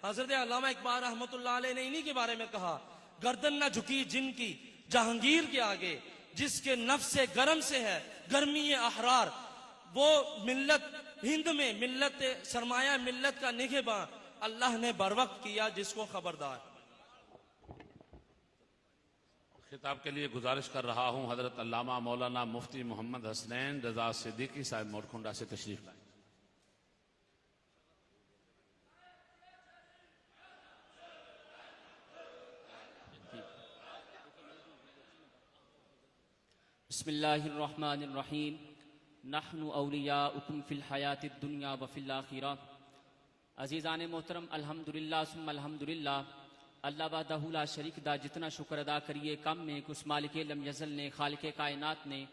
حضرت علامہ اقبال رحمۃ اللہ علیہ نے انہی کے بارے میں کہا، گردن نہ جھکی جن کی جہانگیر کے آگے، جس کے نفس گرم سے ہے گرمی احرار، وہ ملت ہند میں ملت سرمایہ ملت کا نگہباں اللہ نے بروقت کیا جس کو خبردار۔ خطاب کے لیے گزارش کر رہا ہوں حضرت علامہ مولانا مفتی محمد حسنین رضا صدیقی صاحب موڑکھنڈا سے تشریف لائیں۔ بسم اللہ الرحمن الرحیم، نحن اولیاؤکم فی الحیات الدنیا وفی الاخرہ۔ عزیزان محترم، الحمدللہ ثم الحمدللہ، اللہ وحدہ لا شریک دا جتنا شکر ادا کریے کم میں کہ اس مالک لم یزل نے، خالق کائنات نے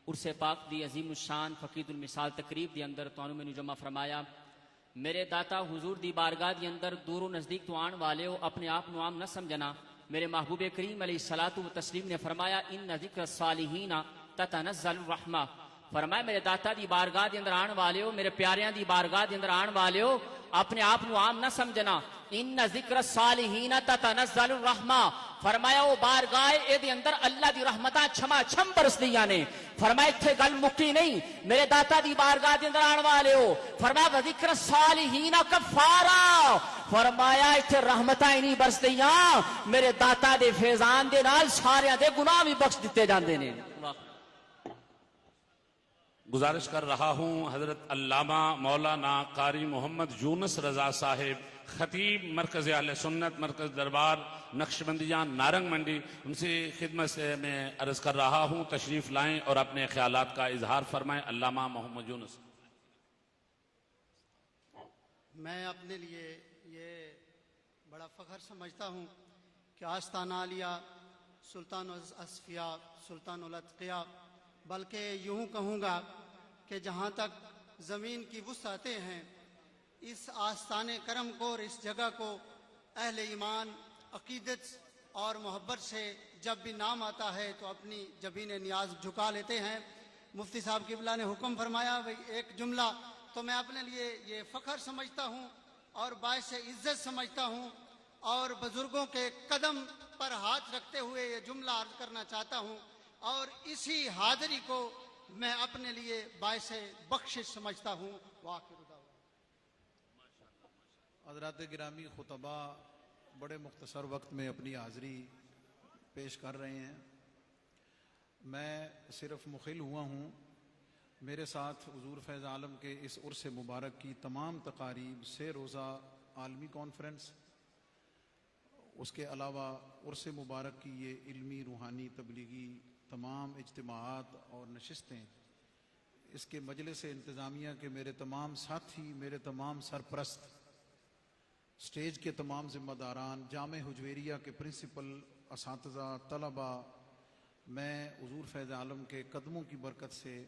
عرس پاک دی عظیم الشان فقید المثال تقریب دی اندر توانوں میں جمع فرمایا۔ میرے داتا حضور دی بارگاہ دی اندر دور و نزدیک تو آن والے ہو، اپنے آپ نو عام نہ سمجھنا۔ میرے محبوب کریم علیہ الصلوۃ والتسلیم نے فرمایا ان ذکر الصالحین تتنزل الرحمہ، فرمایا میرے داتا دی بارگاہ دی اندر آن والے ہو، میرے پیاریاں دی بارگاہ دی اندر آن والے ہو، اپنے آپ نو عام نہ سمجھنا۔ ان ذکر الصالحین تتنزل الرحمہ، فرمایا وہ بارگاہ اے دی اندر اللہ دی رحمتاں چھما چھم برس دیاں نے۔ فرمایا اتھے گل مکی نہیں، میرے داتا دی بارگاہ دی اندر آن والے ہو، فرمایا وذکر الصالحین کفارا، فرمایا اتھے رحمتاں نہیں برس دیاں، میرے داتا دے فیضان دے نال سارے دے گناہ بھی بخش دیتے جاندے نے۔ گزارش کر رہا ہوں حضرت علامہ مولانا قاری محمد یونس رضا صاحب خطیب مرکز اہل سنت مرکز دربار نقشبندیاں نارنگ منڈی، ان سے خدمت سے میں عرض کر رہا ہوں تشریف لائیں اور اپنے خیالات کا اظہار فرمائیں۔ علامہ محمد یونس۔ میں اپنے لیے یہ بڑا فخر سمجھتا ہوں کہ آستانہ عالیہ سلطان الاصفیاء سلطان الاتقیاء، بلکہ یوں کہوں گا کہ جہاں تک زمین کی وسعتیں ہیں، اس آستان کرم کو اور اس جگہ کو اہل ایمان عقیدت اور محبت سے جب بھی نام آتا ہے تو اپنی جبین نیاز جھکا لیتے ہیں۔ مفتی صاحب قبلہ نے حکم فرمایا ایک جملہ، تو میں اپنے لیے یہ فخر سمجھتا ہوں اور باعث عزت سمجھتا ہوں، اور بزرگوں کے قدم پر ہاتھ رکھتے ہوئے یہ جملہ عرض کرنا چاہتا ہوں، اور اسی حاضری کو میں اپنے لیے باعث بخشش سمجھتا ہوں۔ وآخر دعوانا۔ حضرات گرامی خطبہ بڑے مختصر وقت میں اپنی حاضری پیش کر رہے ہیں، میں صرف مخل ہوا ہوں۔ میرے ساتھ حضور فیض عالم کے اس عرس مبارک کی تمام تقاریب، 3 روزہ عالمی کانفرنس، اس کے علاوہ عرس مبارک کی یہ علمی روحانی تبلیغی تمام اجتماعات اور نشستیں، اس کے مجلس انتظامیہ کے میرے تمام ساتھی، میرے تمام سرپرست، سٹیج کے تمام ذمہ داران، جامع حجویریہ کے پرنسپل، اساتذہ، طلبہ، میں حضور فیض عالم کے قدموں کی برکت سے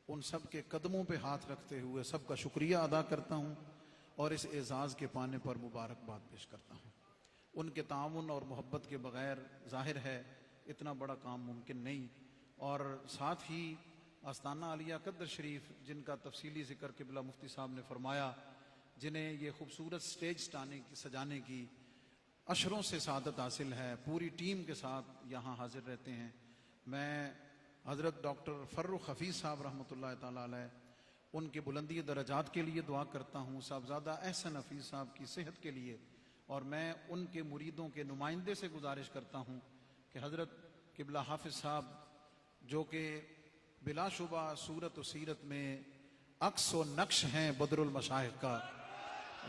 ان سب کے قدموں پہ ہاتھ رکھتے ہوئے سب کا شکریہ ادا کرتا ہوں اور اس اعزاز کے پانے پر مبارکباد پیش کرتا ہوں۔ ان کے تعاون اور محبت کے بغیر ظاہر ہے اتنا بڑا کام ممکن نہیں، اور ساتھ ہی آستانہ عالیہ قدر شریف جن کا تفصیلی ذکر قبلہ مفتی صاحب نے فرمایا، جنہیں یہ خوبصورت سٹیج سجانے کی عشروں سے سعادت حاصل ہے، پوری ٹیم کے ساتھ یہاں حاضر رہتے ہیں۔ میں حضرت ڈاکٹر فرخ حفیظ صاحب رحمۃ اللہ تعالیٰ علیہ ان کے بلندی درجات کے لیے دعا کرتا ہوں، صاحبزادہ احسن حفیظ صاحب کی صحت کے لیے، اور میں ان کے مریدوں کے نمائندے سے گزارش کرتا ہوں کہ حضرت قبلہ حافظ صاحب جو کہ بلا شبہ صورت و سیرت میں عکس و نقش ہیں بدر المشائخ کا،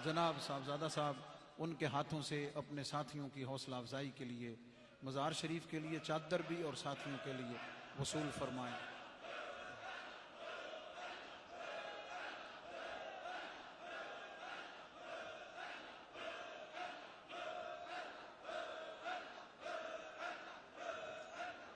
جناب صاحبزادہ صاحب ان کے ہاتھوں سے اپنے ساتھیوں کی حوصلہ افزائی کے لیے مزار شریف کے لیے چادر بھی اور ساتھیوں کے لیے وصول فرمائیں۔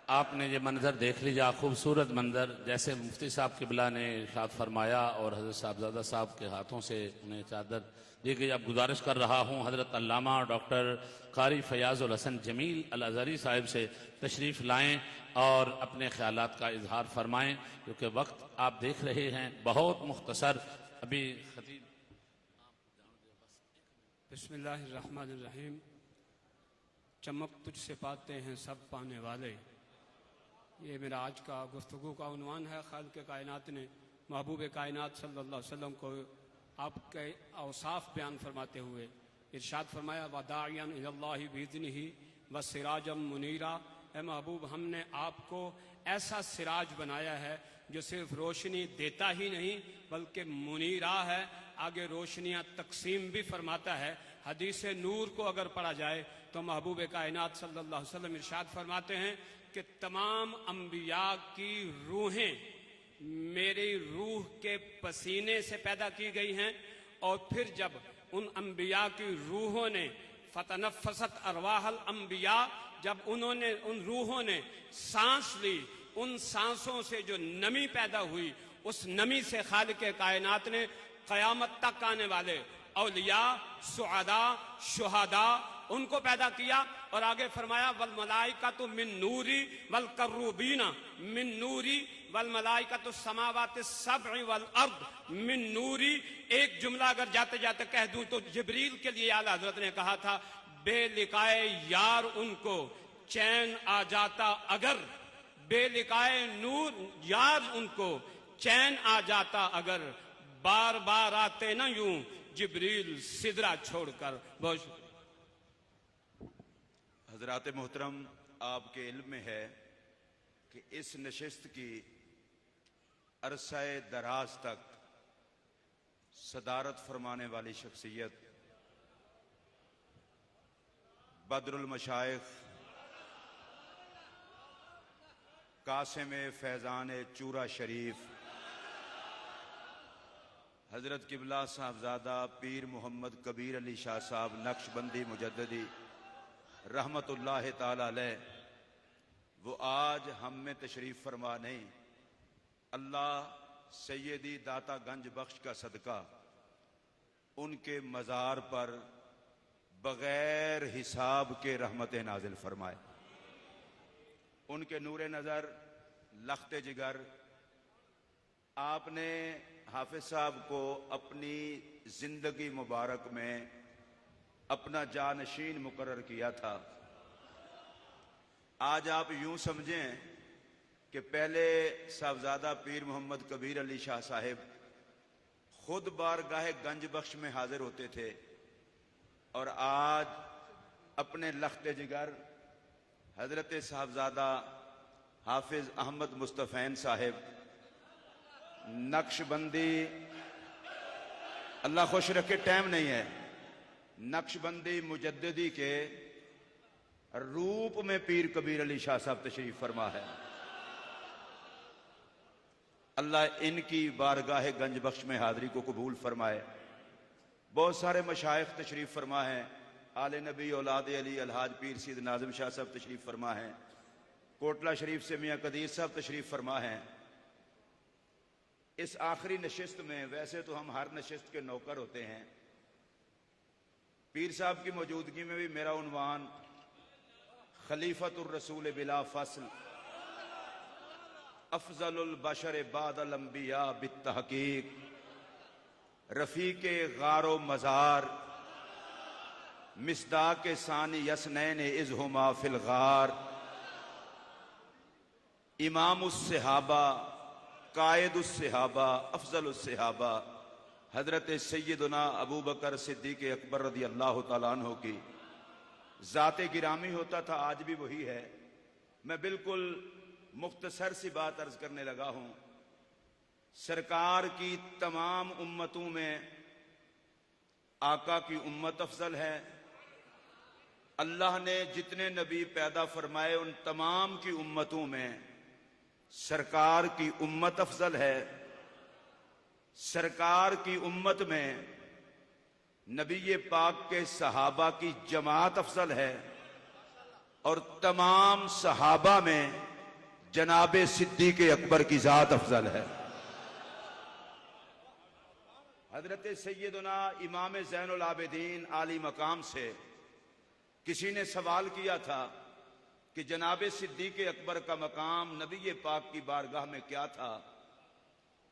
آپ نے یہ منظر دیکھ لیجا، خوبصورت منظر، جیسے مفتی صاحب قبلہ نے ارشاد فرمایا اور حضرت صاحبزادہ صاحب کے ہاتھوں سے انہیں چادر دی گئی۔ اب گزارش کر رہا ہوں حضرت علامہ ڈاکٹر قاری فیاض الحسن جمیل الازہری صاحب سے تشریف لائیں اور اپنے خیالات کا اظہار فرمائیں، کیونکہ وقت آپ دیکھ رہے ہیں بہت مختصر۔ ابھی خطیب بسم اللہ الرحمن الرحیم۔ چمک تجھ سے پاتے ہیں سب پانے والے، یہ میرا آج کا گفتگو کا عنوان ہے۔ خالق کائنات نے محبوب کائنات صلی اللہ علیہ وسلم کو آپ کے اوصاف بیان فرماتے ہوئے ارشاد فرمایا وَدَاعِيًا إِلَى اللَّهِ بِإِذْنِهِ وَسِرَاجًا مُنِيرًا، اے محبوب ہم نے آپ کو ایسا سراج بنایا ہے جو صرف روشنی دیتا ہی نہیں بلکہ منیرہ ہے، آگے روشنیاں تقسیم بھی فرماتا ہے۔ حدیث نور کو اگر پڑھا جائے تو محبوب کائنات صلی اللہ علیہ وسلم ارشاد فرماتے ہیں کہ تمام انبیاء کی روحیں میری روح کے پسینے سے پیدا کی گئی ہیں، اور پھر جب ان انبیاء کی روحوں نے فتنفست ارواح الانبیاء، جب انہوں نے ان روحوں نے سانس لی، ان سانسوں سے جو نمی پیدا ہوئی، اس نمی سے خالق کائنات نے قیامت تک آنے والے اولیاء، سعداء، شہداء ان کو پیدا کیا، اور آگے فرمایا والملائکۃ من نوری والکروبین من نوری والملائکۃ السماوات السبع والارض من نوری۔ ایک جملہ اگر جاتے جاتے کہہ دوں تو جبریل کے لیے اعلیٰ حضرت نے کہا تھا بے لقائے یار ان کو چین آ جاتا اگر، بے لقائے نور یار ان کو چین آ جاتا اگر، بار بار آتے نہ یوں جبریل سدرہ چھوڑ کر۔ بہت شکریہ۔ حضرات محترم، آپ کے علم میں ہے کہ اس نشست کی عرصہ دراز تک صدارت فرمانے والی شخصیت بدر المشائخ قاسم فیضان چورا شریف حضرت قبلہ صاحبزادہ پیر محمد کبیر علی شاہ صاحب نقش بندی مجددی رحمت اللہ تعالی علیہ، وہ آج ہم میں تشریف فرما نہیں۔ اللہ سیدی داتا گنج بخش کا صدقہ ان کے مزار پر بغیر حساب کے رحمت نازل فرمائے، ان کے نور نظر لخت جگر۔ آپ نے حافظ صاحب کو اپنی زندگی مبارک میں اپنا جانشین مقرر کیا تھا۔ آج آپ یوں سمجھیں کہ پہلے صاحبزادہ پیر محمد کبیر علی شاہ صاحب خود بارگاہ گنج بخش میں حاضر ہوتے تھے، اور آج اپنے لخت جگر حضرت صاحبزادہ حافظ احمد مصطفین صاحب نقش بندی، اللہ خوش رکھے ٹائم نہیں ہے، نقش بندی مجددی کے روپ میں پیر کبیر علی شاہ صاحب تشریف فرما ہے۔ اللہ ان کی بارگاہ گنج بخش میں حاضری کو قبول فرمائے۔ بہت سارے مشائخ تشریف فرما ہیں، آل نبی اولاد علی الحاج پیر سید ناظم شاہ صاحب تشریف فرما ہیں، کوٹلہ شریف سے میاں قدیر صاحب تشریف فرما ہیں۔ اس آخری نشست میں، ویسے تو ہم ہر نشست کے نوکر ہوتے ہیں، پیر صاحب کی موجودگی میں بھی میرا عنوان خلیفۃ الرسول بلا فصل افضل البشر بعد الانبیاء بالتحقیق، رفیق غار و مزار مصداق ثانی یسنین اذ ہما فی الغار، امام الصحابہ قائد الصحابہ افضل الصحابہ حضرت سیدنا ابو بکر صدیق اکبر رضی اللہ تعالیٰ عنہ کی ذات گرامی ہوتا تھا، آج بھی وہی ہے۔ میں بالکل مختصر سی بات عرض کرنے لگا ہوں۔ سرکار کی تمام امتوں میں آقا کی امت افضل ہے۔ اللہ نے جتنے نبی پیدا فرمائے ان تمام کی امتوں میں سرکار کی امت افضل ہے۔ سرکار کی امت میں نبی پاک کے صحابہ کی جماعت افضل ہے، اور تمام صحابہ میں جناب صدیق اکبر کی ذات افضل ہے۔ حضرت سیدنا امام زین العابدین عالی مقام سے کسی نے سوال کیا تھا کہ جناب صدیق اکبر کا مقام نبی پاک کی بارگاہ میں کیا تھا؟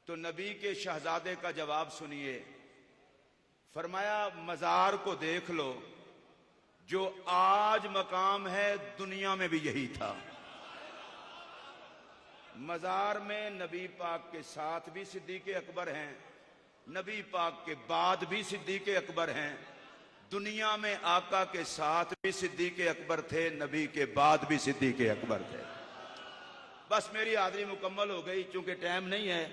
تو نبی کے شہزادے کا جواب سنیے، فرمایا مزار کو دیکھ لو، جو آج مقام ہے دنیا میں بھی یہی تھا۔ مزار میں نبی پاک کے ساتھ بھی صدیق اکبر ہیں، نبی پاک کے بعد بھی صدیق اکبر ہیں، دنیا میں آقا کے ساتھ بھی صدیق اکبر تھے، نبی کے بعد بھی صدیق اکبر تھے۔ بس میری حاضری مکمل ہو گئی، چونکہ ٹائم نہیں ہے۔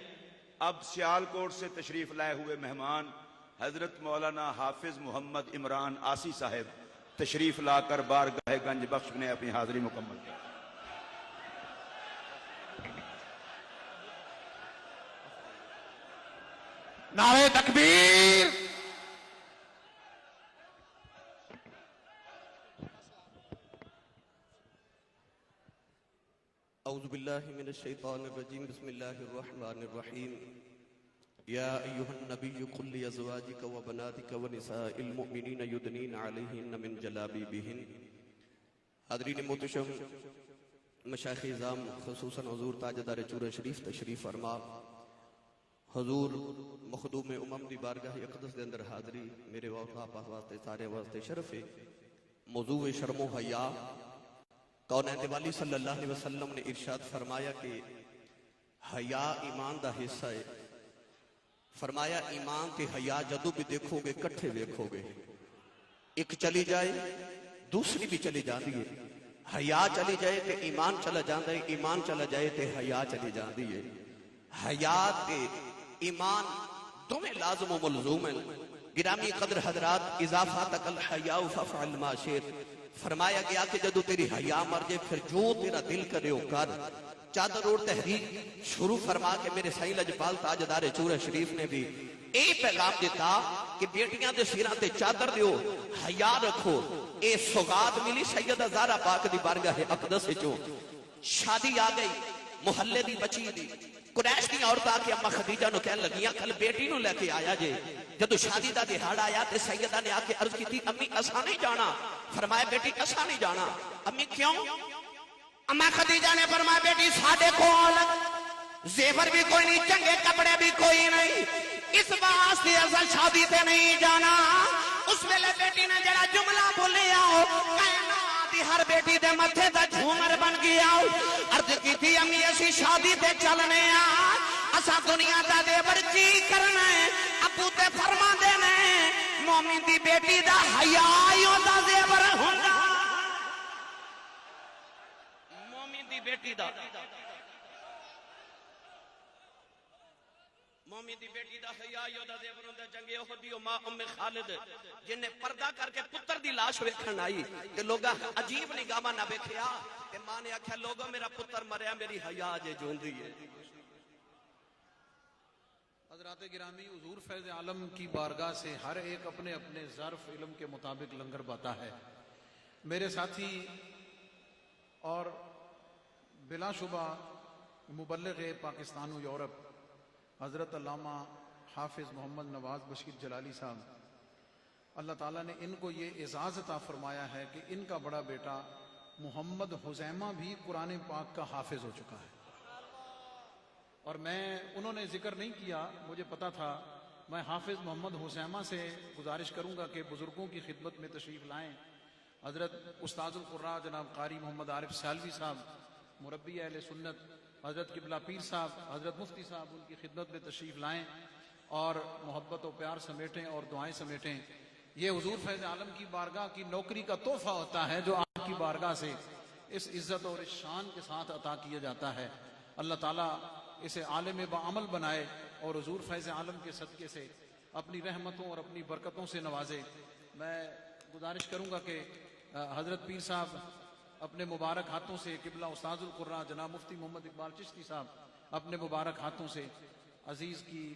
اب سیالکوٹ سے تشریف لائے ہوئے مہمان حضرت مولانا حافظ محمد عمران آسی صاحب تشریف لا کر بارگاہ گنج بخش نے اپنی حاضری مکمل کی۔ نعرہ تکبیر۔ اعوذ باللہ من الشیطان الرجیم، بسم اللہ الرحمن الرحیم۔ یا ایہا النبی قل لازواجک وبناتک ونساء المؤمنین یدنین علیہن من جلابیبہن۔ حاضرین محتشم، مشائخ اعظام خصوصاً حضور تاجدار چورہ شریف تشریف فرما، حضور مخدوم امم دی بارگاہ اقدس دے اندر حاضری میرے آپ واسطے سارے واسطے شرف ہے۔ موضوع شرم و حیا، کونین والی صلی اللہ علیہ وسلم نے ارشاد فرمایا کہ حیا ایمان دا حصہ ہے۔ فرمایا ایمان تے حیا جدو بھی دیکھو گے کٹھے دیکھو گے، ایک چلی جائے دوسری بھی چلی جاندی ہے۔ حیا چلی جائے تے ایمان چلا جاندہ ہے، ایمان چلا جائے تے حیا چلی جاندی ہے۔ حیا تے ایمان دونوں لازم و ملزوم ہیں۔ گرامی قدر حضرات، اضافات الحیاء ففعل ما شئت، فرمایا گیا کہ جدو تیری حیا مر جائے پھر جو تیرا دل کرے وہ کر۔ چادر اور تحریک شروع فرما کے میرے سائیں لجپال تاجدار چورہ شریف نے بھی اے پیغام دیتا کہ بیٹیاں دے سیراں تے چادر دیو، حیا رکھو۔ اے سوغات ملی سیدہ زہرا پاک دی بارگاہ اقدس چوں، شادی آ گئی محلے دی بچی دی، قریش دی عورت آکے اما خدیجہ نو کہنے لگیاں کل بیٹی نو لے کے آیا جے۔ جدو شادی دا دہاڑ آیا تے سیدہ نے آکے عرض کی تھی امی اسا نہیں جانا۔ فرمایا بیٹی اسا نہیں جانا۔ امی کیوں؟ اما خدیجہ نے فرمایا بیٹی ساڑھے کول زیور بھی کوئی نہیں، چنگے کپڑے بھی کوئی نہیں، اس واسطے ازل شادی تے نہیں جانا۔ اس ویلے بیٹی نے جڑا جملہ بولیا کائنات دی ہر بیٹی دے متھے دا جھومر بن گیا۔ عرض کی تھی امی اسی شادی تے چلنے اسا دنیا دا دیور جی کرنا ہے۔ ابو تے فرما دینے مومن دی بیٹی دا حیا دا زیور ہوندا، مومن دی بیٹی دا مومن دی بیٹی دا حیا دا زیور ہوندا۔ جنگ احد دی ماں ام خالد جن نے پردہ کر کے پتر دی لاش ویکھن آئی کہ لوگا عجیب نگاہ نہ ویکھیا تے ماں نے آکھیا لوگا میرا پتر مریا، میری حیا جے جوندی ہے۔ حضرات گرامی، حضور فیض عالم کی بارگاہ سے ہر ایک اپنے اپنے ظرف علم کے مطابق لنگر باتا ہے۔ میرے ساتھی اور بلا شبہ مبلغ پاکستان و یورپ حضرت علامہ حافظ محمد نواز بشیر جلالی صاحب، اللہ تعالیٰ نے ان کو یہ اعزاز عطا فرمایا ہے کہ ان کا بڑا بیٹا محمد حزیمہ بھی قرآن پاک کا حافظ ہو چکا ہے۔ اور انہوں نے ذکر نہیں کیا، مجھے پتا تھا۔ میں حافظ محمد حزیمہ سے گزارش کروں گا کہ بزرگوں کی خدمت میں تشریف لائیں۔ حضرت استاذ القراء جناب قاری محمد عارف سیالوی صاحب، مربی اہل سنت، حضرت قبلہ پیر صاحب، حضرت مفتی صاحب ان کی خدمت میں تشریف لائیں اور محبت و پیار سمیٹیں اور دعائیں سمیٹیں۔ یہ حضور فیض عالم کی بارگاہ کی نوکری کا تحفہ ہوتا ہے جو آپ کی بارگاہ سے اس عزت اور اس شان کے ساتھ عطا کیا جاتا ہے۔ اللہ تعالیٰ اسے عالم بعمل بنائے اور حضور فیض عالم کے صدقے سے اپنی رحمتوں اور اپنی برکتوں سے نوازے۔ میں گزارش کروں گا کہ حضرت پیر صاحب اپنے مبارک ہاتھوں سے، قبلہ استاذ القراء جناب مفتی محمد اقبال چشتی صاحب اپنے مبارک ہاتھوں سے عزیز کی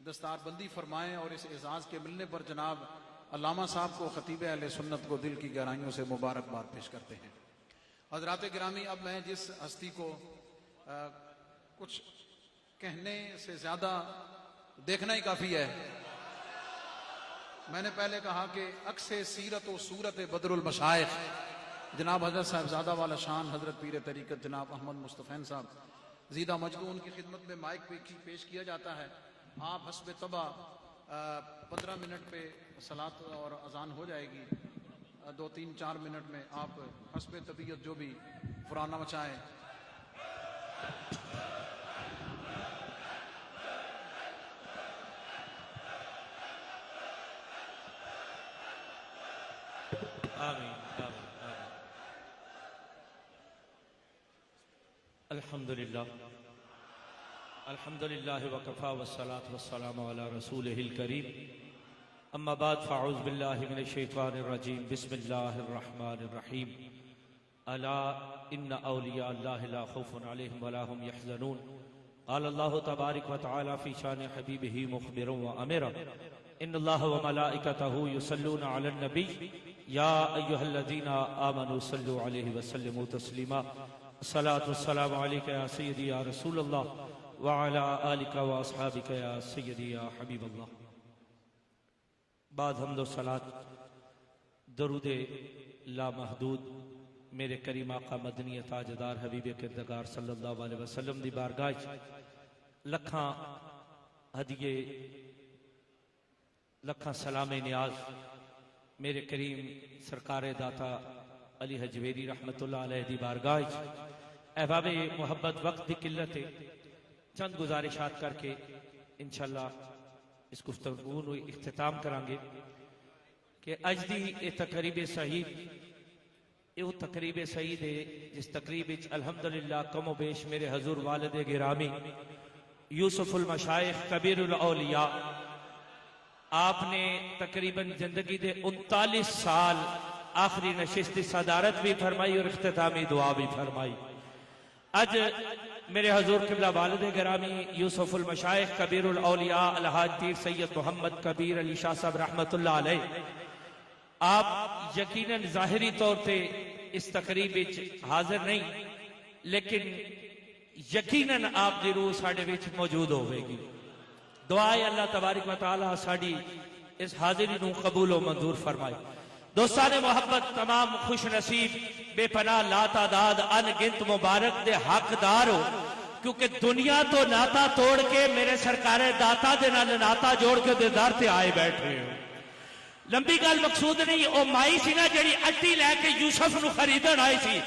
دستار بندی فرمائیں اور اس اعزاز کے ملنے پر جناب علامہ صاحب کو، خطیب اہل سنت کو دل کی گہرائیوں سے مبارکباد پیش کرتے ہیں۔ حضرات گرامی، اب میں جس ہستی کو کچھ کہنے سے زیادہ دیکھنا ہی کافی ہے، میں نے پہلے کہا کہ عکس سیرت و صورت بدر المشائخ جناب حضرت صاحبزادہ والا شان حضرت پیر طریقت جناب احمد مصطفین صاحب زیدہ مجدو، ان کی خدمت میں مائک پیش کیا جاتا ہے۔ آپ حسب طبع 15 منٹ پہ صلاۃ اور اذان ہو جائے گی. 2-3-4 منٹ میں آپ حسب طبیعت جو بھی پرانا مچائیں. آمین آمین آمین. الحمدللہ الحمدللہ وکفا والصلاة والسلام علی رسولہ الکریم. اما بعد فاعوذ باللہ من الشیطان الرجیم. بسم اللہ الرحمن الرحیم. الا ان اولیاء اللہ لا خوف علیہم ولا هم يحزنون. قال اللہ تبارک وتعالی فی شان حبیبہ مخبرا وامرا ان اللہ وملائکتہ یصلون علی النبی یا ایہا الذین آمنوا صلوا علیہ وسلموا تسلیما. الصلاة والسلام علیکہ یا سیدی یا رسول اللہ وعلی آلک واصحابک یا سیدی یا حبیب اللہ. بعد حمد و صلاۃ درود لامحدود میرے کریم آقا مدنی تاجدار حبیب کردگار صلی اللہ علیہ وسلم دی بارگاہ لکھاں ہدیے لکھاں سلام نیاز میرے کریم سرکار داتا علی حجویری رحمت اللہ علیہ دی بارگاہ. احباب محبت وقت دی قلت چند گزارشات کر کے انشاءاللہ اس گفتگو نو اختتام کرانگے کہ اج دی اے تقریب سعید یہ تقریب سعید ہے جس تقریب الحمدللہ کم و بیش میرے حضور والد گرامی یوسف المشائخ کبیر الاولیاء آپ نے تقریباً زندگی دے 39 سال آخری نشست صدارت بھی فرمائی اور اختتامی دعا بھی فرمائی. اج میرے حضور قبلہ والد گرامی یوسف المشائخ کبیر الاولیاء الحاج پیر سید محمد کبیر علی شاہ صاحب رحمت اللہ علیہ آپ یقیناً ظاہری طور پہ اس تقریب حاضر نہیں لیکن یقیناً آپ دی روح ساڑھے وچ موجود ہوئے گی. دعائے اللہ تبارک و تعالی ساڑھی اس حاضری نو قبول و منظور فرمائے. دوستان محبت تمام خوش نصیب بے پناہ لا تعداد ان گنت مبارک دے حقدار ہو کیونکہ دنیا تو ناتا توڑ کے میرے سرکار داتا دے نال ناتا جوڑ کے دے دار تے آئے بیٹھ رہے ہو. لمبی گل مقصود نہیں او مائی سی نا جڑی اٹی لے کے یوسف نو خریدن آئی سی.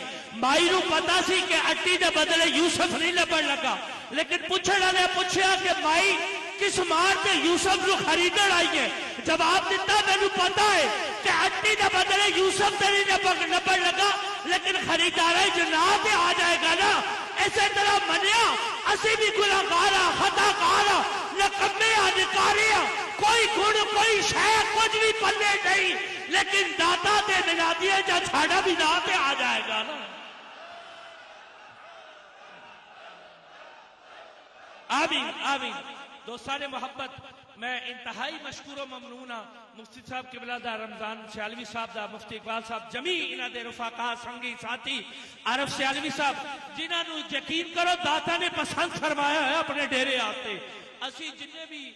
مائی نو پتا سی کہ اٹی دے بدلے یوسف نہیں لبن لگا لیکن پوچھن والے پوچھیا کہ مائی کس مار تے یوسف نو خریدن آئی ہے. جواب دیتا مینوں پتا ہے کہ اٹی دے بدلے یوسف تے نہیں لبن لگا لیکن خریدار جناح تے آ جائے گا نا. اسی طرح منیا اسی بھی گناہگار خطا کار نکمے نکارے کوئی گن کوئی شے کچھ بھی پلے نہیں لیکن داتا تے ملا دیے جا چھاڑا بھی نہ تے آ جائے گا نا. آمین آمین. دوستان محبت میں انتہائی مشکور و ممنونہ مفتی صاحب قبلہ دا رمضان سیالوی صاحب دا مفتی اقبال صاحب جمیع انہ دے رفاقہ سنگی ساتھی عارف سیالوی صاحب جنہاں نو یقین کرو داتا نے پسند فرمایا ہے اپنے ڈیرے آتے. اسی جنہیں بھی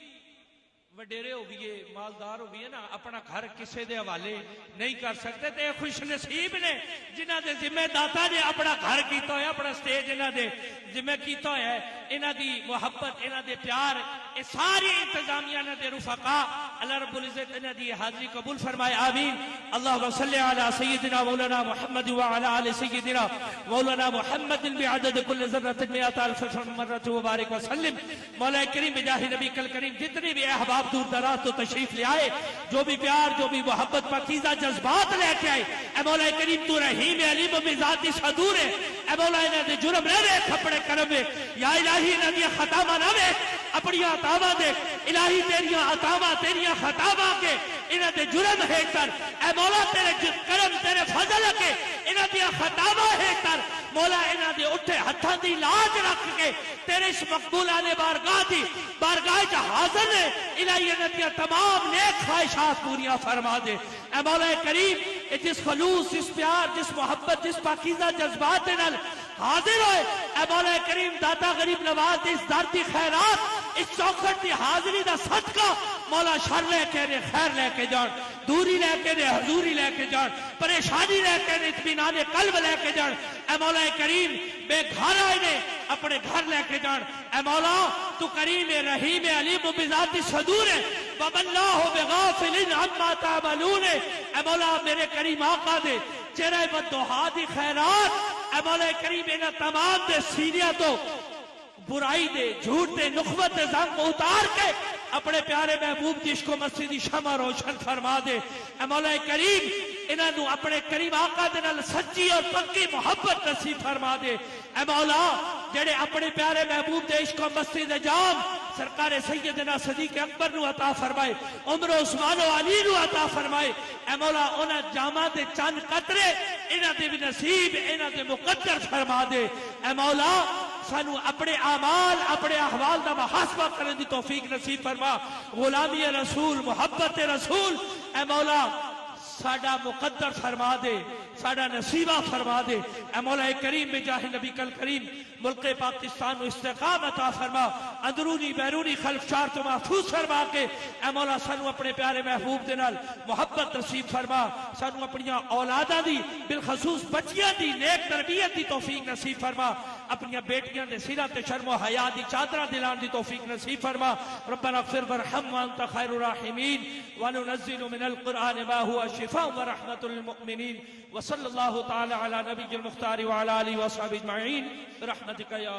وڈیرے ہوئیے مالدار ہوئیے نا اپنا گھر کسے دے حوالے نہیں کر سکتے تے خوش نصیب نے جنہ دے ذمہ داتا نے اپنا گھر کیتا ہے اپنا سٹیج انہ دے ذمہ کیتا ہے. انہ دی محبت انہ دے پیار اے ساری انتظامیہ انہ دے رفقا اللہ رب العزت انہ دی حاضری قبول فرمائے. آمین. اللہم صلی علی سیدنا مولانا محمد وعلی آل سیدنا مولانا محمد بعدد کل ذرۃ مئات الف مرۃ وبارک وسلم. مولا کریم بجاہ نبی کل کریم جتنے بھی احباب دور دراز تو تشریف لے آئے جو بھی پیار جو بھی محبت پاکیزہ جذبات لے کے آئے اے مولا کریم تو رحیم علیم و بذات صدور ہے. اے مولا انہیں دے جرم رہ رہے کھپڑے کرم ہے یا الہی انہیں دے خطامہ نہ وے اپنی عطاوہ دے الہی تیریاں عطاوہ تیریاں خطامہ کے انہیں دے جرم ہے کر اے مولا تیرے کرم تیرے فضل کے انہیں دے خطامہ ہے کر مولا انہیں دے اٹھے ہتھاں دی لاج رکھ کے تیرے اس مقبولانے بارگاہ جا حاضر ہے الہی انہیں دے تمام نیک خواہشات پوریاں فرما دے. اے مولا کریم جس خلوص جس پیار جس محبت جس پاکیزہ جذبات نال حاضر ہوئے اے مولا کریم داتا غریب نواز اس دارتی خیرات اس چوکھٹ دی حاضری دا صدقہ مولا شر لے کے دے خیر لے کے جان دوری لے کے دے حضوری لے کے جان پریشانی لے کے دے اطمینان قلب لے کے جان. اے مولا کریم بے گھر آئے نے اپنے گھر لے کے جان. اے مولا تو کریم رحیم علیم و بذات صدور ہے وَمَا اللَّهُ بِغَافِلٍ عَمَّا تَعْمَلُونَ اے مولا میرے کریم آقا دے چہرے بدوہا دی خیرات اے مولا کریم انہاں تمام دے سینیاں تو برائی دے جھوٹ دے نخوت دے زنگ اتار کے اپنے پیارے محبوب کی عشق و مستی دی شمع روشن فرما دے اے مولا کریم انہاں نو اپنے کریم آقا دے نال سچی اور پکی محبت نصیب فرما دے اے مولا جڑے اپنے پیارے محبوب دے عشق و مستی دے جام سرکار سیدنا صدیق اکبر نو عطا فرمائے عمر عثمان و علی نو عطا فرمائے اے مولا انہاں جاماں دے چند قطرے انہاں دے بھی نصیب انہاں دے مقدر فرما دے اے مولا سانو اپنے اعمال اپنے احوال دا محاسبہ کرنے دی توفیق نصیب فرما غلامی رسول محبت رسول اے مولا ساڈا مقدر فرما دے ساڈا نصیبہ فرما دے اے مولا کریم بجاہ نبی کل کریم ملک پاکستان و استقامت عطا فرما اندرونی بیرونی خلفشار تو محفوظ فرما کے اے مولا سانو اپنے پیارے محبوب دے نال محبت نصیب فرما سانو اپنی اولاداں دی بالخصوص بچیاں دی نیک تربیت دی توفیق نصیب فرما اپنی بیٹیاں دے سرہ تے شرم و حیا دی چادرہ دلان دی توفیق نصیب فرما ربنا اغفر وارحم وانت خیر الراحمین وننزل من القرآن ما هو شفاء ورحمة للمؤمنین وصلی اللہ تعالی علی نبی المختار وعلى آلہ وصحبہ اجمعین برحمتک یا